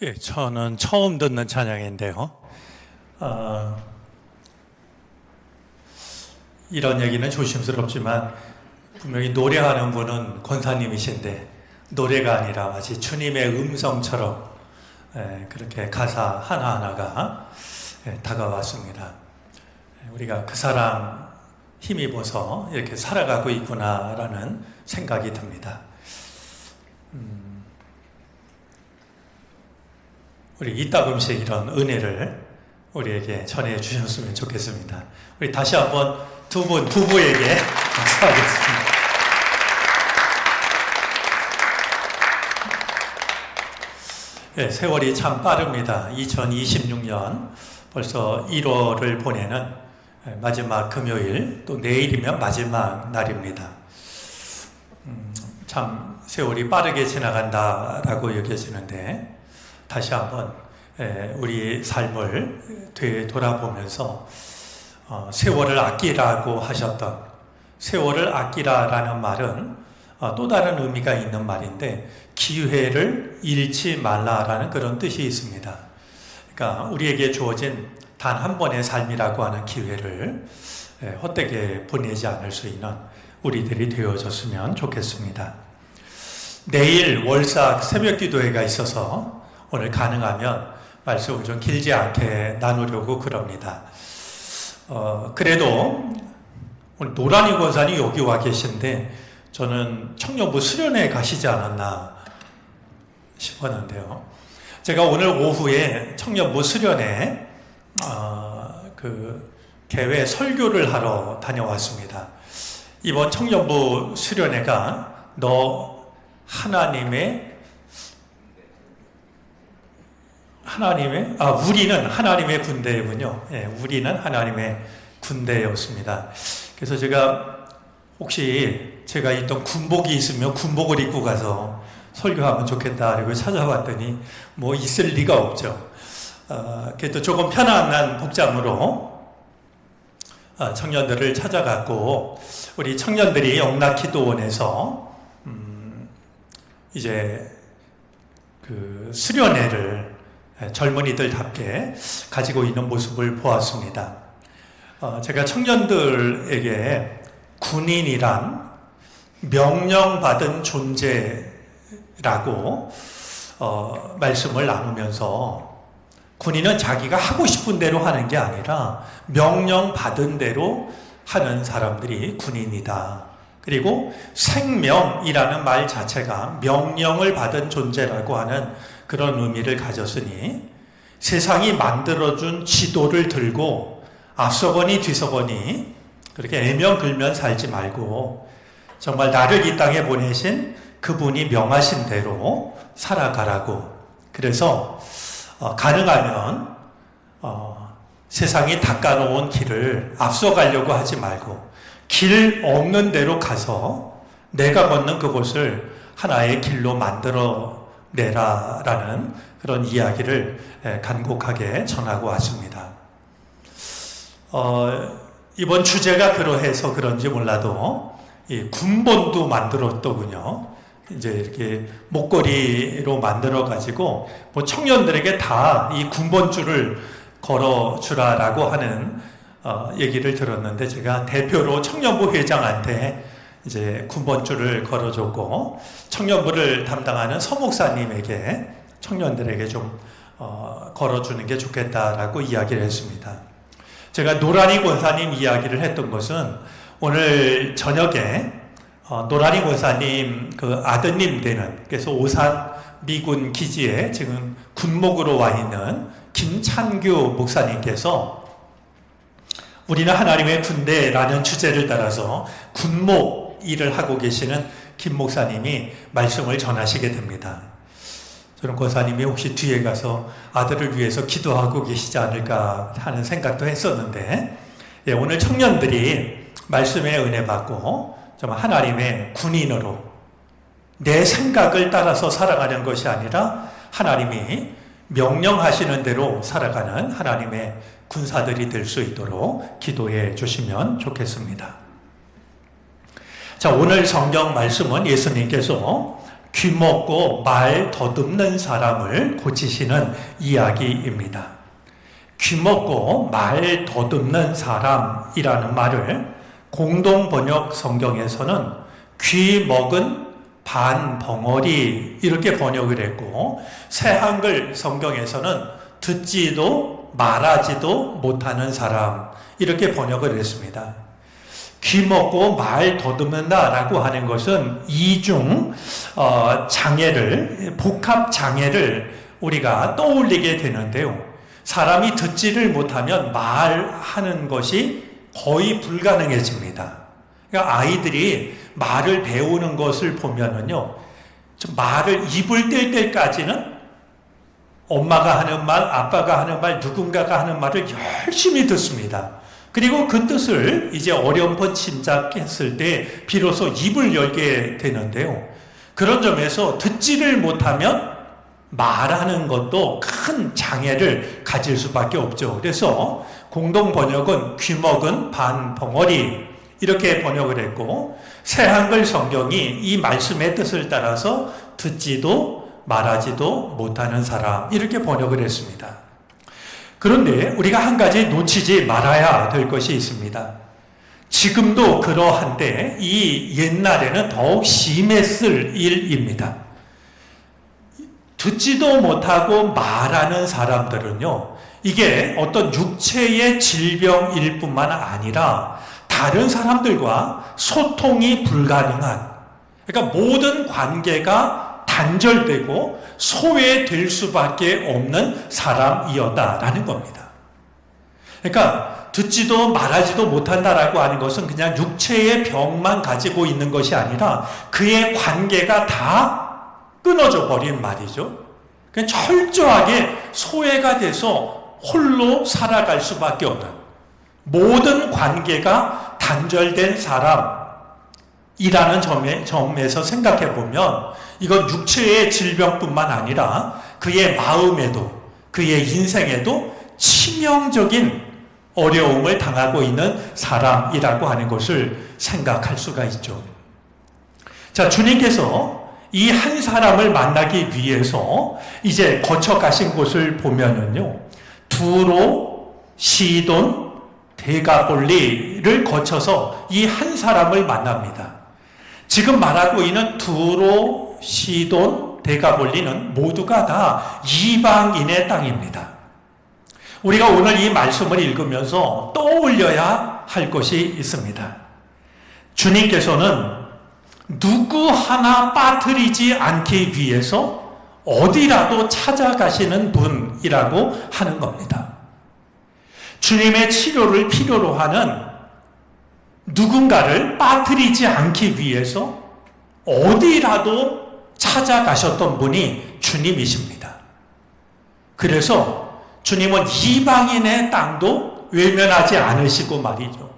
예, 저는 처음 듣는 찬양인데요. 이런 얘기는 조심스럽지만 분명히 노래하는 분은 권사님이신데 노래가 아니라 마치 주님의 음성처럼 그렇게 가사 하나하나가 다가왔습니다. 우리가 그 사람 힘입어서 이렇게 살아가고 있구나라는 생각이 듭니다. 우리 이따금씩 이런 은혜를 우리에게 전해 주셨으면 좋겠습니다. 우리 다시 한번 두 분 부부에게 박수하겠습니다. 네, 세월이 참 빠릅니다. 2026년 벌써 1월을 보내는 마지막 금요일, 또 내일이면 마지막 날입니다. 참 세월이 빠르게 지나간다라고 여겨지는데 다시 한번 우리 삶을 되돌아보면서 세월을 아끼라고 하셨던, 세월을 아끼라라는 말은 또 다른 의미가 있는 말인데 기회를 잃지 말라라는 그런 뜻이 있습니다. 그러니까 우리에게 주어진 단 한 번의 삶이라고 하는 기회를 헛되게 보내지 않을 수 있는 우리들이 되어졌으면 좋겠습니다. 내일 월삭 새벽 기도회가 있어서 오늘 가능하면 말씀을 좀 길지 않게 나누려고 그럽니다. 그래도 오늘 노란이 권사님 여기 와 계신데 저는 청년부 수련회 가시지 않았나 싶었는데요. 제가 오늘 오후에 청년부 수련회 그 개회 설교를 하러 다녀왔습니다. 이번 청년부 수련회가 우리는 하나님의 군대군요. 예, 우리는 하나님의 군대였습니다. 그래서 제가 혹시 제가 입던 군복이 있으면 군복을 입고 가서 설교하면 좋겠다 그리고 찾아봤더니 뭐 있을 리가 없죠. 그래도 조금 편안한 복장으로 청년들을 찾아갔고 우리 청년들이 영락기도원에서 이제 그 수련회를 젊은이들답게 가지고 있는 모습을 보았습니다. 제가 청년들에게 군인이란 명령받은 존재라고 말씀을 나누면서 군인은 자기가 하고 싶은 대로 하는 게 아니라 명령받은 대로 하는 사람들이 군인이다. 그리고 생명이라는 말 자체가 명령을 받은 존재라고 하는 그런 의미를 가졌으니 세상이 만들어준 지도를 들고 앞서거니 뒤서거니 그렇게 애명글면 살지 말고 정말 나를 이 땅에 보내신 그분이 명하신 대로 살아가라고. 그래서 가능하면 세상이 닦아놓은 길을 앞서가려고 하지 말고 길 없는 대로 가서 내가 걷는 그곳을 하나의 길로 만들어 내라라는 그런 이야기를 간곡하게 전하고 왔습니다. 이번 주제가 그러해서 그런지 몰라도 이 군본도 만들었더군요. 이제 이렇게 목걸이로 만들어 가지고 뭐 청년들에게 다 이 군본줄을 걸어 주라라고 하는 얘기를 들었는데 제가 대표로 청년부 회장한테 이제 군번줄을 걸어줬고 청년부를 담당하는 서목사님에게 청년들에게 좀 걸어주는 게 좋겠다라고 이야기를 했습니다. 제가 노란이 권사님 이야기를 했던 것은 오늘 저녁에 노란이 권사님 그 아드님 되는, 그래서 오산 미군 기지에 지금 군목으로 와 있는 김찬규 목사님께서 우리는 하나님의 군대라는 주제를 따라서 군목 일을 하고 계시는 김 목사님이 말씀을 전하시게 됩니다. 저는 권사님이 혹시 뒤에 가서 아들을 위해서 기도하고 계시지 않을까 하는 생각도 했었는데, 예, 오늘 청년들이 말씀의 은혜 받고 정말 하나님의 군인으로 내 생각을 따라서 살아가는 것이 아니라 하나님이 명령하시는 대로 살아가는 하나님의 군사들이 될 수 있도록 기도해 주시면 좋겠습니다. 자, 오늘 성경 말씀은 예수님께서 귀먹고 말 더듬는 사람을 고치시는 이야기입니다. 귀먹고 말 더듬는 사람이라는 말을 공동 번역 성경에서는 귀 먹은 반벙어리 이렇게 번역을 했고, 새한글 성경에서는 듣지도 말하지도 못하는 사람 이렇게 번역을 했습니다. 귀 먹고 말 더듬는다라고 하는 것은 이중 장애를, 복합 장애를 우리가 떠올리게 되는데요. 사람이 듣지를 못하면 말하는 것이 거의 불가능해집니다. 그러니까 아이들이 말을 배우는 것을 보면은요, 말을 입을 뗄 때까지는 엄마가 하는 말, 아빠가 하는 말, 누군가가 하는 말을 열심히 듣습니다. 그리고 그 뜻을 이제 어렴풋 짐작했을 때 비로소 입을 열게 되는데요. 그런 점에서 듣지를 못하면 말하는 것도 큰 장애를 가질 수밖에 없죠. 그래서 공동 번역은 귀먹은 반벙어리 이렇게 번역을 했고, 새한글 성경이 이 말씀의 뜻을 따라서 듣지도 말하지도 못하는 사람 이렇게 번역을 했습니다. 그런데 우리가 한 가지 놓치지 말아야 될 것이 있습니다. 지금도 그러한데 이 옛날에는 더욱 심했을 일입니다. 듣지도 못하고 말하는 사람들은요, 이게 어떤 육체의 질병일 뿐만 아니라 다른 사람들과 소통이 불가능한, 그러니까 모든 관계가 단절되고 소외될 수밖에 없는 사람이었다라는 겁니다. 그러니까 듣지도 말하지도 못한다라고 하는 것은 그냥 육체의 병만 가지고 있는 것이 아니라 그의 관계가 다 끊어져 버린 말이죠. 그냥 철저하게 소외가 돼서 홀로 살아갈 수밖에 없는, 모든 관계가 단절된 사람이라는 점에서 생각해 보면 이건 육체의 질병뿐만 아니라 그의 마음에도, 그의 인생에도 치명적인 어려움을 당하고 있는 사람이라고 하는 것을 생각할 수가 있죠. 자, 주님께서 이 한 사람을 만나기 위해서 이제 거쳐 가신 곳을 보면은요, 두로, 시돈, 데가볼리를 거쳐서 이 한 사람을 만납니다. 지금 말하고 있는 두로, 시돈, 데가볼리는 모두가 다 이방인의 땅입니다. 우리가 오늘 이 말씀을 읽으면서 떠올려야 할 것이 있습니다. 주님께서는 누구 하나 빠뜨리지 않기 위해서 어디라도 찾아가시는 분이라고 하는 겁니다. 주님의 치료를 필요로 하는 누군가를 빠뜨리지 않기 위해서 어디라도 찾아가셨던 분이 주님이십니다. 그래서 주님은 이방인의 땅도 외면하지 않으시고 말이죠.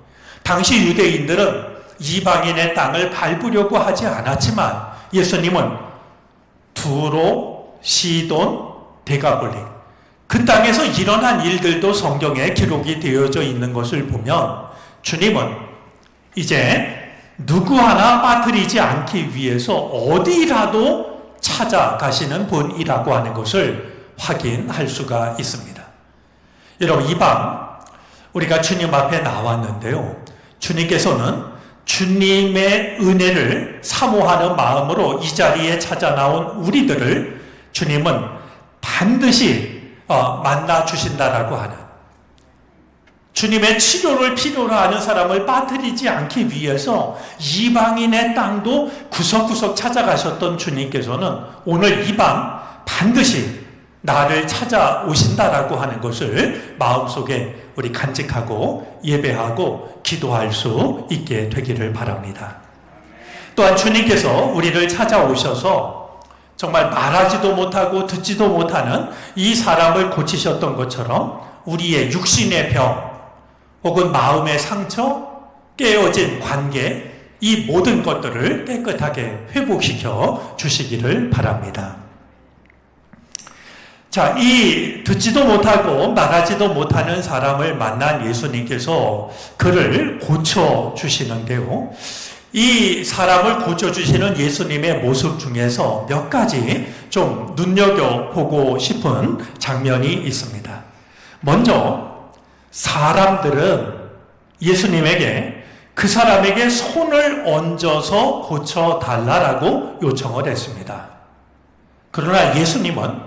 당시 유대인들은 이방인의 땅을 밟으려고 하지 않았지만 예수님은 두로, 시돈, 데가볼리, 그 땅에서 일어난 일들도 성경에 기록이 되어져 있는 것을 보면 주님은 이제 누구 하나 빠뜨리지 않기 위해서 어디라도 찾아가시는 분이라고 하는 것을 확인할 수가 있습니다. 여러분, 이 밤 우리가 주님 앞에 나왔는데요, 주님께서는 주님의 은혜를 사모하는 마음으로 이 자리에 찾아 나온 우리들을 주님은 반드시 만나 주신다라고 하는, 주님의 치료를 필요로 하는 사람을 빠뜨리지 않기 위해서 이방인의 땅도 구석구석 찾아가셨던 주님께서는 오늘 이 밤 반드시 나를 찾아오신다라고 하는 것을 마음속에 우리 간직하고 예배하고 기도할 수 있게 되기를 바랍니다. 또한 주님께서 우리를 찾아오셔서 정말 말하지도 못하고 듣지도 못하는 이 사람을 고치셨던 것처럼 우리의 육신의 병 혹은 마음의 상처, 깨어진 관계, 이 모든 것들을 깨끗하게 회복시켜 주시기를 바랍니다. 자, 이 듣지도 못하고 말하지도 못하는 사람을 만난 예수님께서 그를 고쳐주시는데요. 이 사람을 고쳐주시는 예수님의 모습 중에서 몇 가지 좀 눈여겨보고 싶은 장면이 있습니다. 먼저 사람들은 예수님에게 그 사람에게 손을 얹어서 고쳐달라고 요청을 했습니다. 그러나 예수님은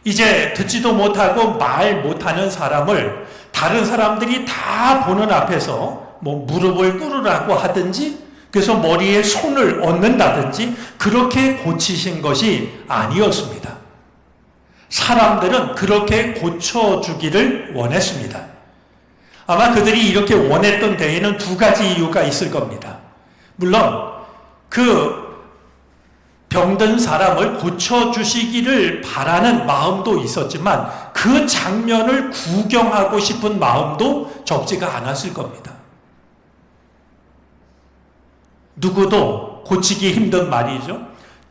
이제 듣지도 못하고 말 못하는 사람을 다른 사람들이 다 보는 앞에서 무릎을 꿇으라고 하든지 그래서 머리에 손을 얹는다든지 그렇게 고치신 것이 아니었습니다. 사람들은 그렇게 고쳐주기를 원했습니다. 아마 그들이 이렇게 원했던 데에는 두 가지 이유가 있을 겁니다. 물론 그 병든 사람을 고쳐주시기를 바라는 마음도 있었지만 그 장면을 구경하고 싶은 마음도 적지가 않았을 겁니다. 누구도 고치기 힘든 말이죠.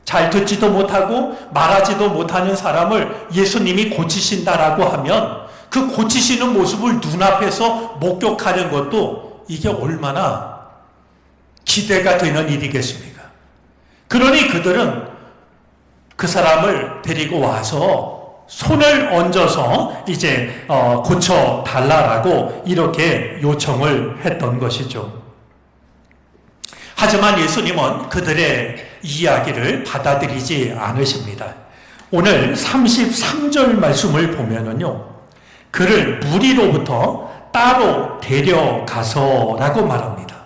잘 듣지도 못하고 말하지도 못하는 사람을 예수님이 고치신다라고 하면 그 고치시는 모습을 눈앞에서 목격하는 것도 이게 얼마나 기대가 되는 일이겠습니까? 그러니 그들은 그 사람을 데리고 와서 손을 얹어서 이제 고쳐달라라고 이렇게 요청을 했던 것이죠. 하지만 예수님은 그들의 이야기를 받아들이지 않으십니다. 오늘 33절 말씀을 보면은요, 그를 무리로부터 따로 데려가서라고 말합니다.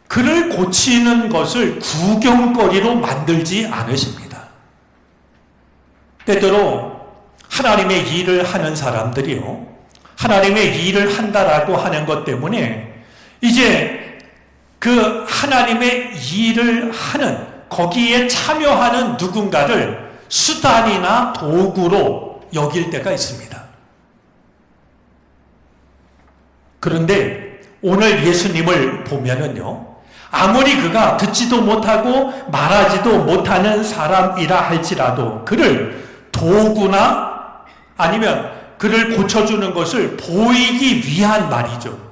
그를 고치는 것을 구경거리로 만들지 않으십니다. 때때로 하나님의 일을 하는 사람들이요, 하나님의 일을 한다라고 하는 것 때문에 이제 그 하나님의 일을 하는 거기에 참여하는 누군가를 수단이나 도구로 여길 때가 있습니다. 그런데 오늘 예수님을 보면은요, 아무리 그가 듣지도 못하고 말하지도 못하는 사람이라 할지라도 그를 도구나 아니면 그를 고쳐주는 것을 보이기 위한 말이죠.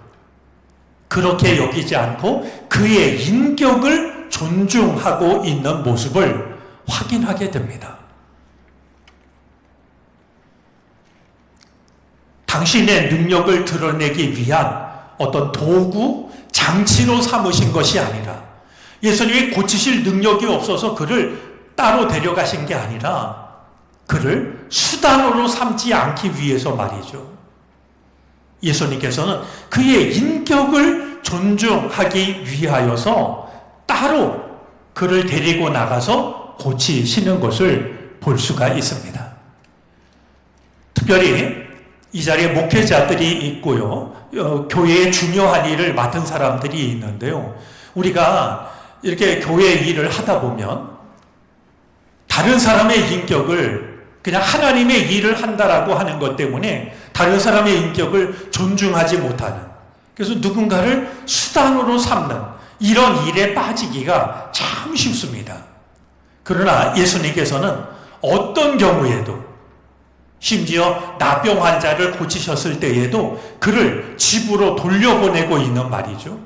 그렇게 여기지 않고 그의 인격을 존중하고 있는 모습을 확인하게 됩니다. 당신의 능력을 드러내기 위한 어떤 도구, 장치로 삼으신 것이 아니라 예수님이 고치실 능력이 없어서 그를 따로 데려가신 게 아니라 그를 수단으로 삼지 않기 위해서 말이죠. 예수님께서는 그의 인격을 존중하기 위하여서 따로 그를 데리고 나가서 고치시는 것을 볼 수가 있습니다. 특별히 이 자리에 목회자들이 있고요, 교회의 중요한 일을 맡은 사람들이 있는데요, 우리가 이렇게 교회 일을 하다 보면 다른 사람의 인격을 그냥 하나님의 일을 한다라고 하는 것 때문에 다른 사람의 인격을 존중하지 못하는, 그래서 누군가를 수단으로 삼는 이런 일에 빠지기가 참 쉽습니다. 그러나 예수님께서는 어떤 경우에도, 심지어 나병 환자를 고치셨을 때에도 그를 집으로 돌려보내고 있는 말이죠.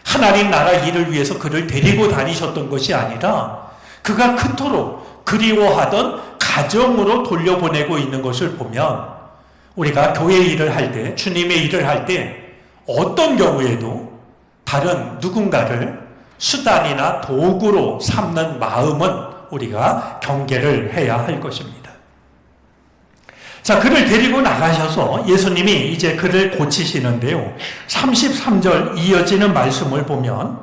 하나님 나라 일을 위해서 그를 데리고 다니셨던 것이 아니라 그가 그토록 그리워하던 가정으로 돌려보내고 있는 것을 보면 우리가 교회 일을 할 때, 주님의 일을 할 때 어떤 경우에도 다른 누군가를 수단이나 도구로 삼는 마음은 우리가 경계를 해야 할 것입니다. 자, 그를 데리고 나가셔서 예수님이 이제 그를 고치시는데요, 33절 이어지는 말씀을 보면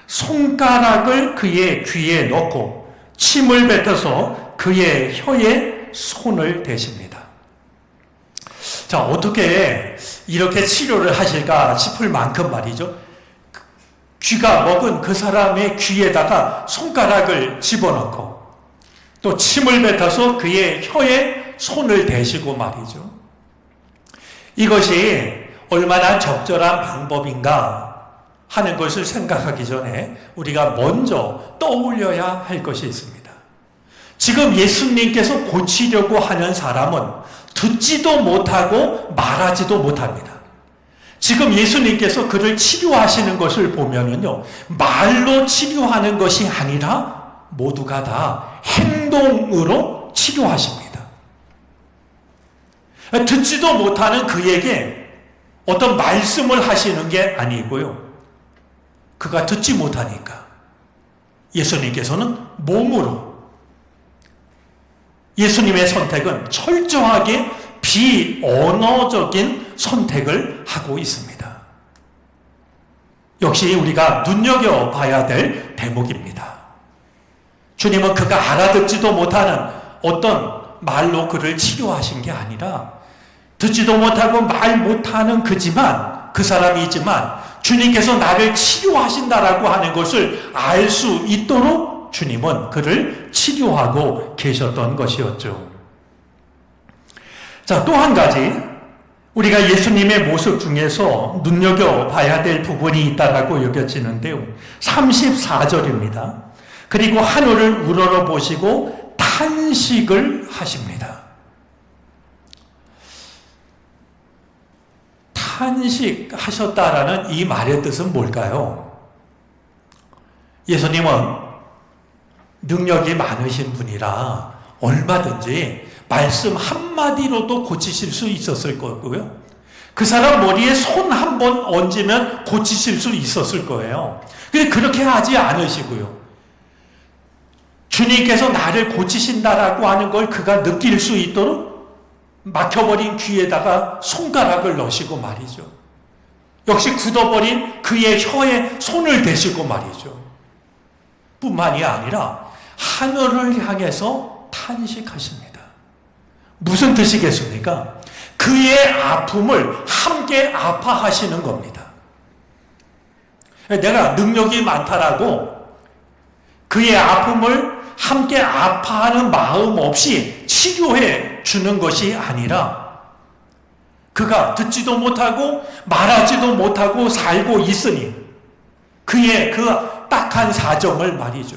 손가락을 그의 귀에 넣고 침을 뱉어서 그의 혀에 손을 대십니다. 자, 어떻게 이렇게 치료를 하실까 싶을 만큼 말이죠, 귀가 먹은 그 사람의 귀에다가 손가락을 집어넣고 또 침을 뱉어서 그의 혀에 손을 대시고 말이죠. 이것이 얼마나 적절한 방법인가 하는 것을 생각하기 전에 우리가 먼저 떠올려야 할 것이 있습니다. 지금 예수님께서 고치려고 하는 사람은 듣지도 못하고 말하지도 못합니다. 지금 예수님께서 그를 치료하시는 것을 보면은요, 말로 치료하는 것이 아니라 모두가 다 행동으로 치료하십니다. 듣지도 못하는 그에게 어떤 말씀을 하시는 게 아니고요, 그가 듣지 못하니까 예수님께서는 몸으로, 예수님의 선택은 철저하게 비언어적인 선택을 하고 있습니다. 역시 우리가 눈여겨봐야 될 대목입니다. 주님은 그가 알아듣지도 못하는 어떤 말로 그를 치료하신 게 아니라, 듣지도 못하고 말 못하는 그 사람이지만 주님께서 나를 치료하신다라고 하는 것을 알 수 있도록 주님은 그를 치료하고 계셨던 것이었죠. 자, 또 한 가지 우리가 예수님의 모습 중에서 눈여겨봐야 될 부분이 있다라고 여겨지는데요. 34절입니다. 그리고 하늘을 우러러보시고 탄식을 하십니다. 탄식하셨다라는 이 말의 뜻은 뭘까요? 예수님은 능력이 많으신 분이라 얼마든지 말씀 한마디로도 고치실 수 있었을 거고요. 그 사람 머리에 손 한 번 얹으면 고치실 수 있었을 거예요. 근데 그렇게 하지 않으시고요. 주님께서 나를 고치신다라고 하는 걸 그가 느낄 수 있도록 막혀버린 귀에다가 손가락을 넣으시고 말이죠. 역시 굳어버린 그의 혀에 손을 대시고 말이죠. 뿐만이 아니라 하늘을 향해서 탄식하십니다. 무슨 뜻이겠습니까? 그의 아픔을 함께 아파하시는 겁니다. 내가 능력이 많다라고 그의 아픔을 함께 아파하는 마음 없이 치료해 주는 것이 아니라, 그가 듣지도 못하고 말하지도 못하고 살고 있으니 그의 그 딱한 사정을 말이죠,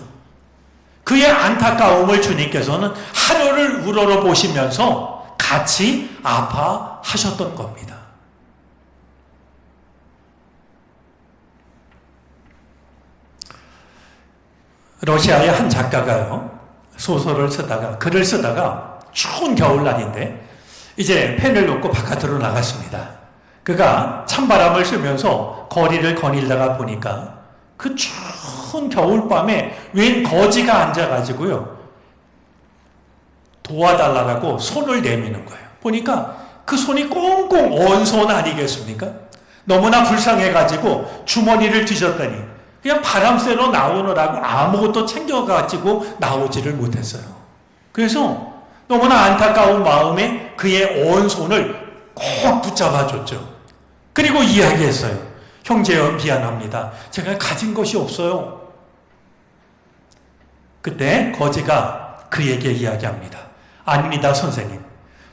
그의 안타까움을 주님께서는 하늘을 우러러 보시면서 같이 아파하셨던 겁니다. 러시아의 한 작가가요, 소설을 쓰다가, 글을 쓰다가 추운 겨울날인데 이제 펜을 놓고 바깥으로 나갔습니다. 그가 찬바람을 쐬면서 거리를 거닐다가 보니까 그 추운 겨울밤에 웬 거지가 앉아가지고요, 도와달라고 손을 내미는 거예요. 보니까 그 손이 꽁꽁 언 손 아니겠습니까? 너무나 불쌍해가지고 주머니를 뒤졌더니 그냥 바람 쐬러 나오느라고 아무것도 챙겨가지고 나오지를 못했어요. 그래서 너무나 안타까운 마음에 그의 온 손을 꼭 붙잡아줬죠. 그리고 이야기했어요. 형제여, 미안합니다. 제가 가진 것이 없어요. 그때 거지가 그에게 이야기합니다. 아닙니다, 선생님.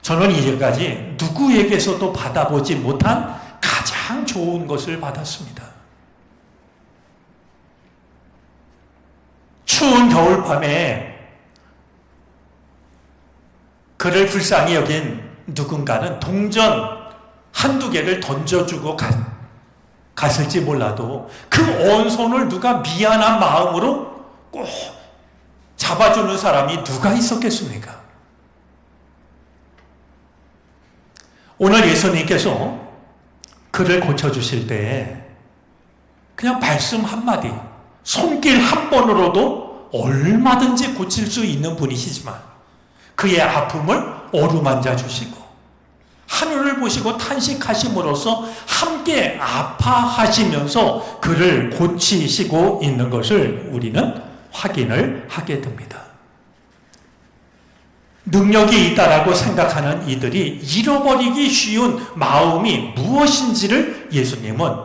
저는 이제까지 누구에게서도 받아보지 못한 가장 좋은 것을 받았습니다. 추운 겨울밤에 그를 불쌍히 여긴 누군가는 동전 한두 개를 던져주고 갔을지 몰라도 그 온 손을 누가 미안한 마음으로 꼭 잡아주는 사람이 누가 있었겠습니까? 오늘 예수님께서 그를 고쳐주실 때 그냥 말씀 한마디, 손길 한 번으로도 얼마든지 고칠 수 있는 분이시지만 그의 아픔을 어루만져 주시고 하늘을 보시고 탄식하심으로써 함께 아파하시면서 그를 고치시고 있는 것을 우리는 확인을 하게 됩니다. 능력이 있다라고 생각하는 이들이 잃어버리기 쉬운 마음이 무엇인지를 예수님은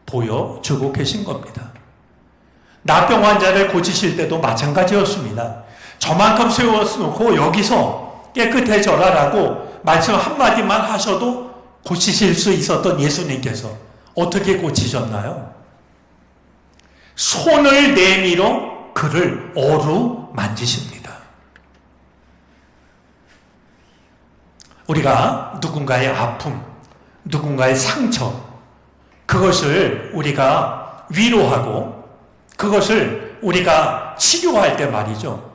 보여주고 계신 겁니다. 나병 환자를 고치실 때도 마찬가지였습니다. 저만큼 세워놓고 여기서 깨끗해져라라고 말씀 한마디만 하셔도 고치실 수 있었던 예수님께서 어떻게 고치셨나요? 손을 내밀어 그를 어루만지십니다. 우리가 누군가의 아픔, 누군가의 상처, 그것을 우리가 위로하고 그것을 우리가 치료할 때 말이죠.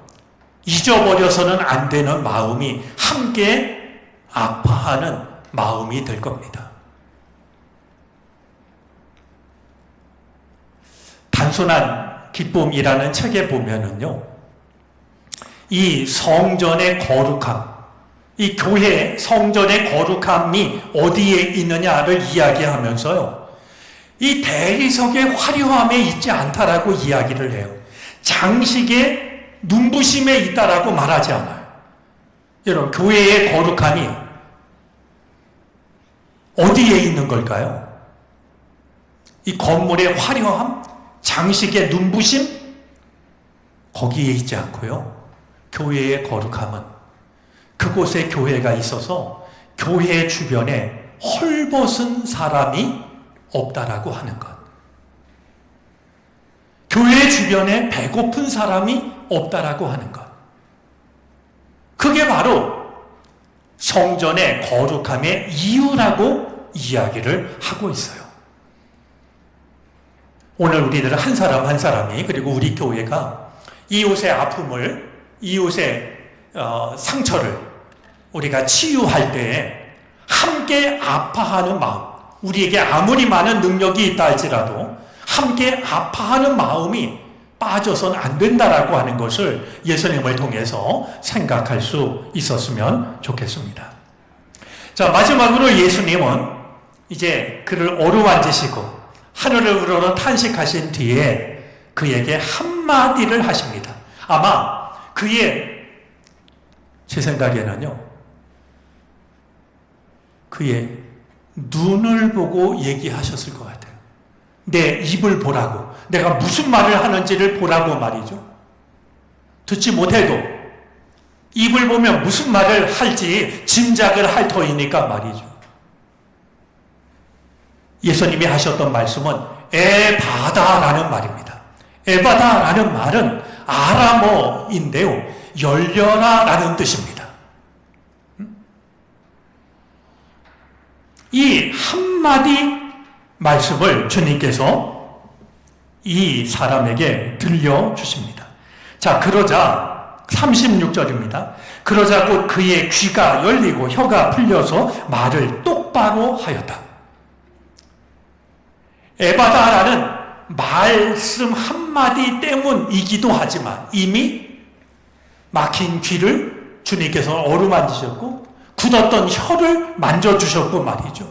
잊어버려서는 안 되는 마음이 함께 아파하는 마음이 될 겁니다. 단순한 기쁨이라는 책에 보면은요, 이 성전의 거룩함, 이 교회 성전의 거룩함이 어디에 있느냐를 이야기하면서요, 이 대리석의 화려함에 있지 않다라고 이야기를 해요. 장식의 눈부심에 있다라고 말하지 않아요. 여러분, 교회의 거룩함이 어디에 있는 걸까요? 이 건물의 화려함, 장식의 눈부심, 거기에 있지 않고요. 교회의 거룩함은 그곳에 교회가 있어서 교회 주변에 헐벗은 사람이 없다라고 하는 것. 교회 주변에 배고픈 사람이 없다라고 하는 것. 그게 바로 성전의 거룩함의 이유라고 이야기를 하고 있어요. 오늘 우리들은 한 사람 한 사람이, 그리고 우리 교회가 이웃의 아픔을, 이웃의 상처를 우리가 치유할 때에 함께 아파하는 마음, 우리에게 아무리 많은 능력이 있다 할지라도 함께 아파하는 마음이 빠져선 안 된다라고 하는 것을 예수님을 통해서 생각할 수 있었으면 좋겠습니다. 자, 마지막으로 예수님은 이제 그를 어루만지시고 하늘을 우러러 탄식하신 뒤에 그에게 한마디를 하십니다. 아마 제 생각에는요, 그의 눈을 보고 얘기하셨을 것 같아요. 내 입을 보라고, 내가 무슨 말을 하는지를 보라고 말이죠. 듣지 못해도 입을 보면 무슨 말을 할지 짐작을 할 터이니까 말이죠. 예수님이 하셨던 말씀은 에바다라는 말입니다. 에바다라는 말은 아람어인데요, 열려라라는 뜻입니다. 이 한마디 말씀을 주님께서 이 사람에게 들려주십니다. 자, 그러자 36절입니다. 그러자 곧 그의 귀가 열리고 혀가 풀려서 말을 똑바로 하였다. 에바다라는 말씀 한마디 때문이기도 하지만 이미 막힌 귀를 주님께서 어루만지셨고 굳었던 혀를 만져주셨고 말이죠.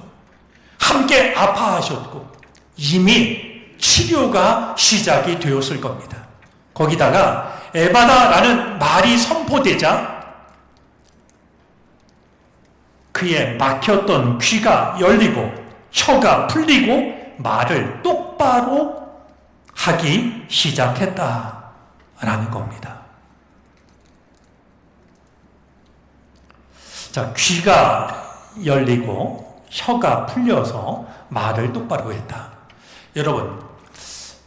함께 아파하셨고 이미 치료가 시작이 되었을 겁니다. 거기다가 에바다라는 말이 선포되자 그의 막혔던 귀가 열리고 혀가 풀리고 말을 똑바로 하기 시작했다라는 겁니다. 자, 귀가 열리고 혀가 풀려서 말을 똑바로 했다. 여러분,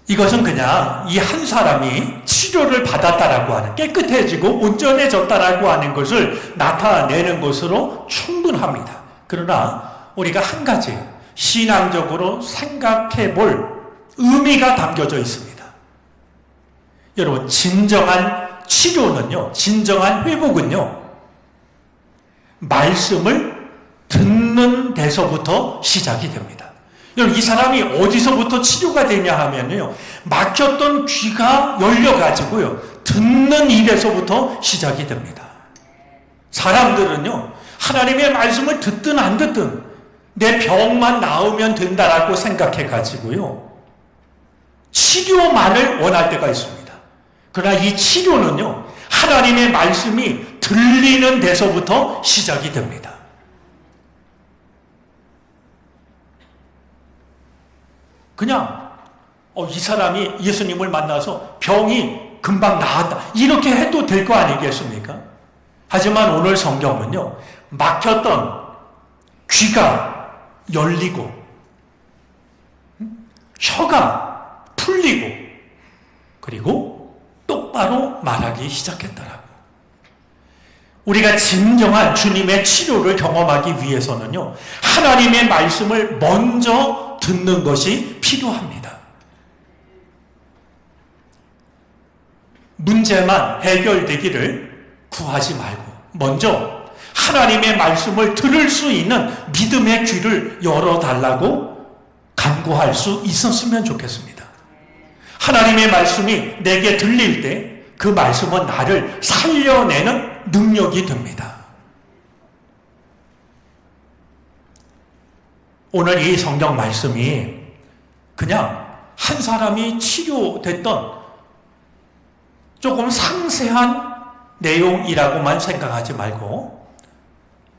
이것은 그냥 이 한 사람이 치료를 받았다라고 하는, 깨끗해지고 온전해졌다라고 하는 것을 나타내는 것으로 충분합니다. 그러나 우리가 한 가지 신앙적으로 생각해 볼 의미가 담겨져 있습니다. 여러분, 진정한 치료는요, 진정한 회복은요, 말씀을 듣는 데서부터 시작이 됩니다. 여러분, 이 사람이 어디서부터 치료가 되냐 하면요, 막혔던 귀가 열려가지고요, 듣는 일에서부터 시작이 됩니다. 사람들은요, 하나님의 말씀을 듣든 안 듣든 내 병만 나으면 된다라고 생각해가지고요, 치료만을 원할 때가 있습니다. 그러나 이 치료는요, 하나님의 말씀이 들리는 데서부터 시작이 됩니다. 그냥 이 사람이 예수님을 만나서 병이 금방 나았다, 이렇게 해도 될 거 아니겠습니까? 하지만 오늘 성경은요, 막혔던 귀가 열리고 혀가 풀리고 그리고 똑바로 말하기 시작했더라고요. 우리가 진정한 주님의 치료를 경험하기 위해서는요, 하나님의 말씀을 먼저 듣는 것이 필요합니다. 문제만 해결되기를 구하지 말고 먼저 하나님의 말씀을 들을 수 있는 믿음의 귀를 열어달라고 간구할 수 있었으면 좋겠습니다. 하나님의 말씀이 내게 들릴 때 그 말씀은 나를 살려내는 능력이 됩니다. 오늘 이 성경 말씀이 그냥 한 사람이 치료됐던 조금 상세한 내용이라고만 생각하지 말고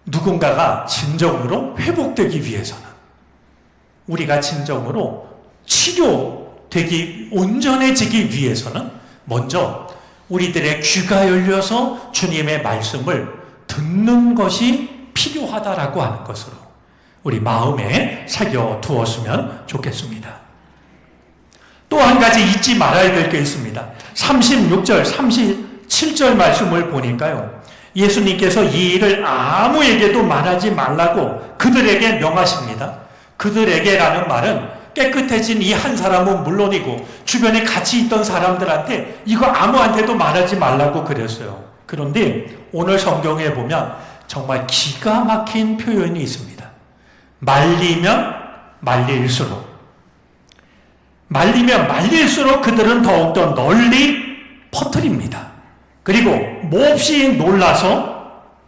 누군가가 진정으로 회복되기 위해서는 우리가 진정으로 치료되기 온전해지기 위해서는 먼저 우리들의 귀가 열려서 주님의 말씀을 듣는 것이 필요하다라고 하는 것으로 우리 마음에 새겨 두었으면 좋겠습니다. 또 한 가지 잊지 말아야 될 게 있습니다. 36절, 37절 말씀을 보니까요. 예수님께서 이 일을 아무에게도 말하지 말라고 그들에게 명하십니다. 그들에게라는 말은 깨끗해진 이 한 사람은 물론이고 주변에 같이 있던 사람들한테 이거 아무한테도 말하지 말라고 그랬어요. 그런데 오늘 성경에 보면 정말 기가 막힌 표현이 있습니다. 말리면 말릴수록 그들은 더욱더 널리 퍼뜨립니다. 그리고 몹시 놀라서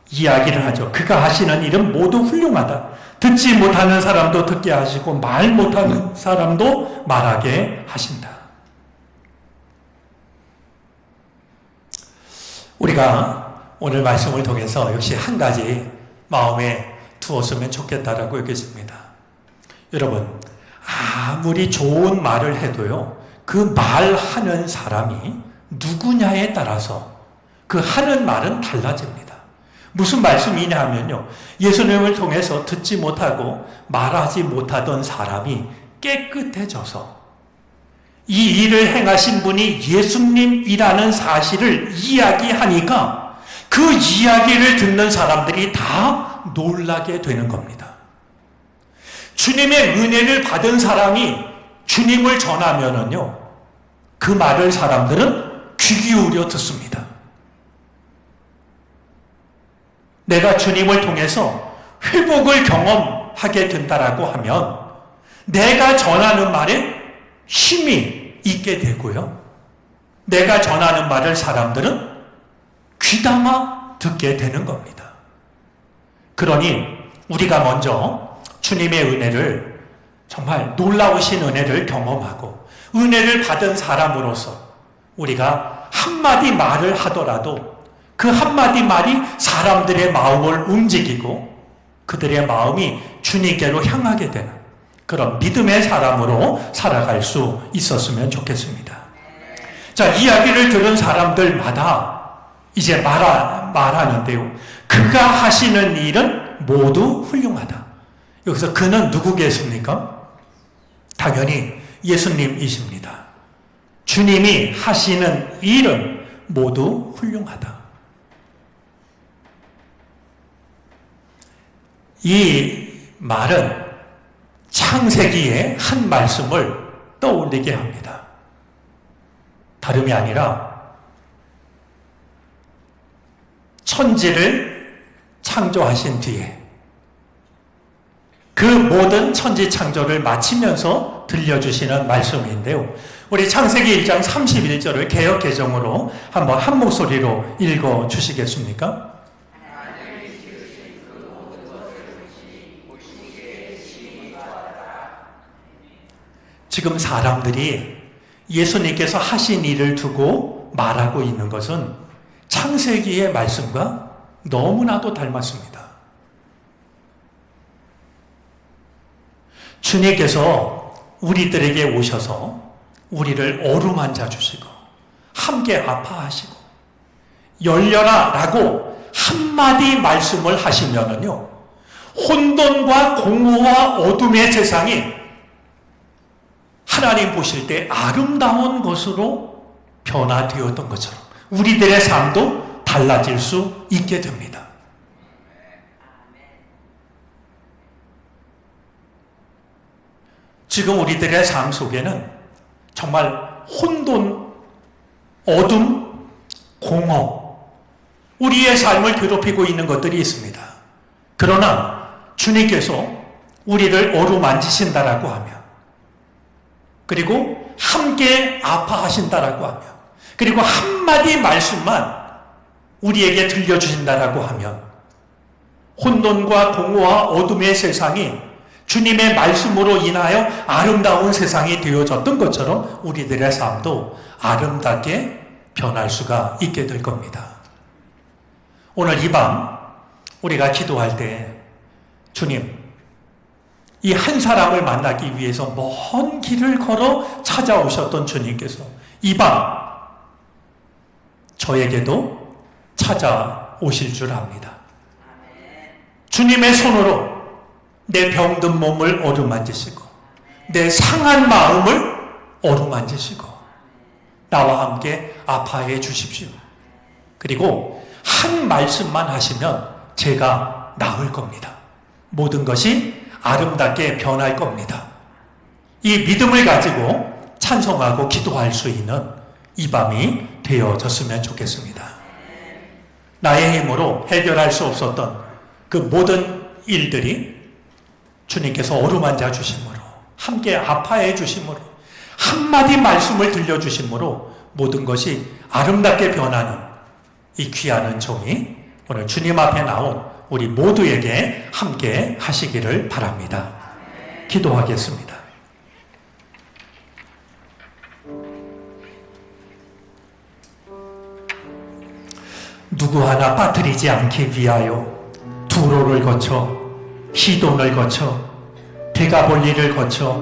이야기를 하죠. 그가 하시는 일은 모두 훌륭하다. 듣지 못하는 사람도 듣게 하시고 말 못하는 사람도 말하게 하신다. 우리가 오늘 말씀을 통해서 역시 한 가지 마음에 두었으면 좋겠다라고 여겨집니다. 여러분, 아무리 좋은 말을 해도요, 그 말하는 사람이 누구냐에 따라서 그 하는 말은 달라집니다. 무슨 말씀이냐 하면요, 예수님을 통해서 듣지 못하고 말하지 못하던 사람이 깨끗해져서 이 일을 행하신 분이 예수님이라는 사실을 이야기하니까 그 이야기를 듣는 사람들이 다 놀라게 되는 겁니다. 주님의 은혜를 받은 사람이 주님을 전하면은요, 그 말을 사람들은 귀 기울여 듣습니다. 내가 주님을 통해서 회복을 경험하게 된다라고 하면 내가 전하는 말에 힘이 있게 되고요. 내가 전하는 말을 사람들은 귀담아 듣게 되는 겁니다. 그러니 우리가 먼저 주님의 은혜를, 정말 놀라우신 은혜를 경험하고 은혜를 받은 사람으로서 우리가 한마디 말을 하더라도 그 한마디 말이 사람들의 마음을 움직이고 그들의 마음이 주님께로 향하게 되는 그런 믿음의 사람으로 살아갈 수 있었으면 좋겠습니다. 자, 이야기를 들은 사람들마다 이제 말하는데요. 그가 하시는 일은 모두 훌륭하다. 여기서 그는 누구겠습니까? 당연히 예수님이십니다. 주님이 하시는 일은 모두 훌륭하다. 이 말은 창세기의 한 말씀을 떠올리게 합니다. 다름이 아니라 천지를 창조하신 뒤에 그 모든 천지 창조를 마치면서 들려주시는 말씀인데요. 우리 창세기 1장 31절을 개역 개정으로 한번 한 목소리로 읽어 주시겠습니까? 지금 사람들이 예수님께서 하신 일을 두고 말하고 있는 것은 창세기의 말씀과 너무나도 닮았습니다. 주님께서 우리들에게 오셔서 우리를 어루만져 주시고 함께 아파하시고 열려라 라고 한마디 말씀을 하시면은요, 혼돈과 공허와 어둠의 세상이 하나님 보실 때 아름다운 것으로 변화되었던 것처럼 우리들의 삶도 달라질 수 있게 됩니다. 지금 우리들의 삶 속에는 정말 혼돈, 어둠, 공허, 우리의 삶을 괴롭히고 있는 것들이 있습니다. 그러나 주님께서 우리를 어루만지신다라고 하며, 그리고 함께 아파하신다라고 하며, 그리고 한마디 말씀만 우리에게 들려주신다라고 하면 혼돈과 공허와 어둠의 세상이 주님의 말씀으로 인하여 아름다운 세상이 되어졌던 것처럼 우리들의 삶도 아름답게 변할 수가 있게 될 겁니다. 오늘 이 밤 우리가 기도할 때 주님, 이 한 사람을 만나기 위해서 먼 길을 걸어 찾아오셨던 주님께서 이 밤 저에게도 찾아오실 줄 압니다. 주님의 손으로 내 병든 몸을 어루만지시고 내 상한 마음을 어루만지시고 나와 함께 아파해 주십시오. 그리고 한 말씀만 하시면 제가 나을 겁니다. 모든 것이 아름답게 변할 겁니다. 이 믿음을 가지고 찬송하고 기도할 수 있는 이 밤이 되어졌으면 좋겠습니다. 나의 힘으로 해결할 수 없었던 그 모든 일들이 주님께서 어루만져 주심으로, 함께 아파해 주심으로, 한마디 말씀을 들려주심으로 모든 것이 아름답게 변하는 이 귀한 은총이 오늘 주님 앞에 나온 우리 모두에게 함께 하시기를 바랍니다. 기도하겠습니다. 누구 하나 빠뜨리지 않기 위하여 두로를 거쳐 시돈을 거쳐 데가볼리를 거쳐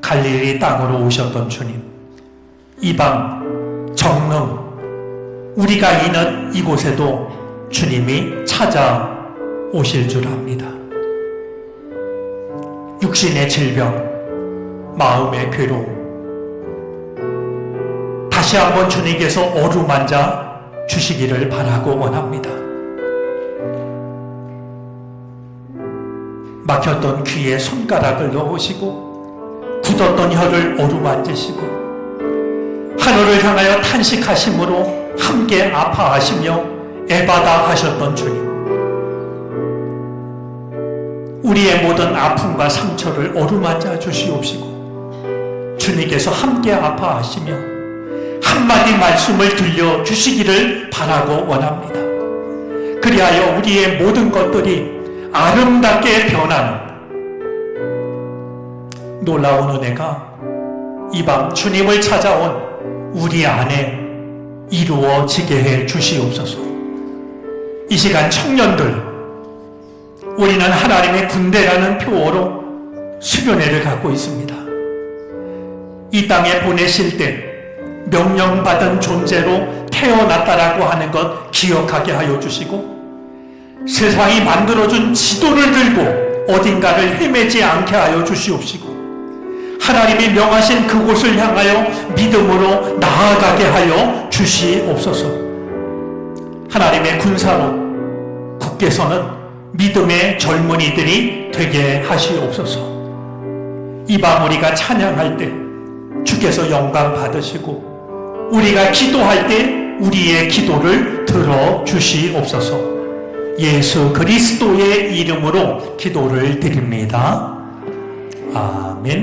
갈릴리 땅으로 오셨던 주님, 이 밤 정릉 우리가 있는 이곳에도 주님이 찾아오실 줄 압니다. 육신의 질병, 마음의 괴로움, 다시 한번 주님께서 어루만져 주시기를 바라고 원합니다. 막혔던 귀에 손가락을 넣으시고 굳었던 혀를 어루만지시고 하늘을 향하여 탄식하심으로 함께 아파하시며 애받아 하셨던 주님, 우리의 모든 아픔과 상처를 어루만져 주시옵시고 주님께서 함께 아파하시며 한마디 말씀을 들려주시기를 바라고 원합니다. 그리하여 우리의 모든 것들이 아름답게 변하는 놀라운 은혜가 이 밤 주님을 찾아온 우리 안에 이루어지게 해 주시옵소서. 이 시간 청년들, 우리는 하나님의 군대라는 표어로 수련회를 갖고 있습니다. 이 땅에 보내실 때 명령받은 존재로 태어났다라고 하는 것 기억하게 하여 주시고, 세상이 만들어준 지도를 들고 어딘가를 헤매지 않게 하여 주시옵시고, 하나님이 명하신 그곳을 향하여 믿음으로 나아가게 하여 주시옵소서. 하나님의 군사로 굳게 서는 믿음의 젊은이들이 되게 하시옵소서. 이 밤 우리가 찬양할 때 주께서 영광 받으시고, 우리가 기도할 때 우리의 기도를 들어주시옵소서. 예수 그리스도의 이름으로 기도를 드립니다. 아멘.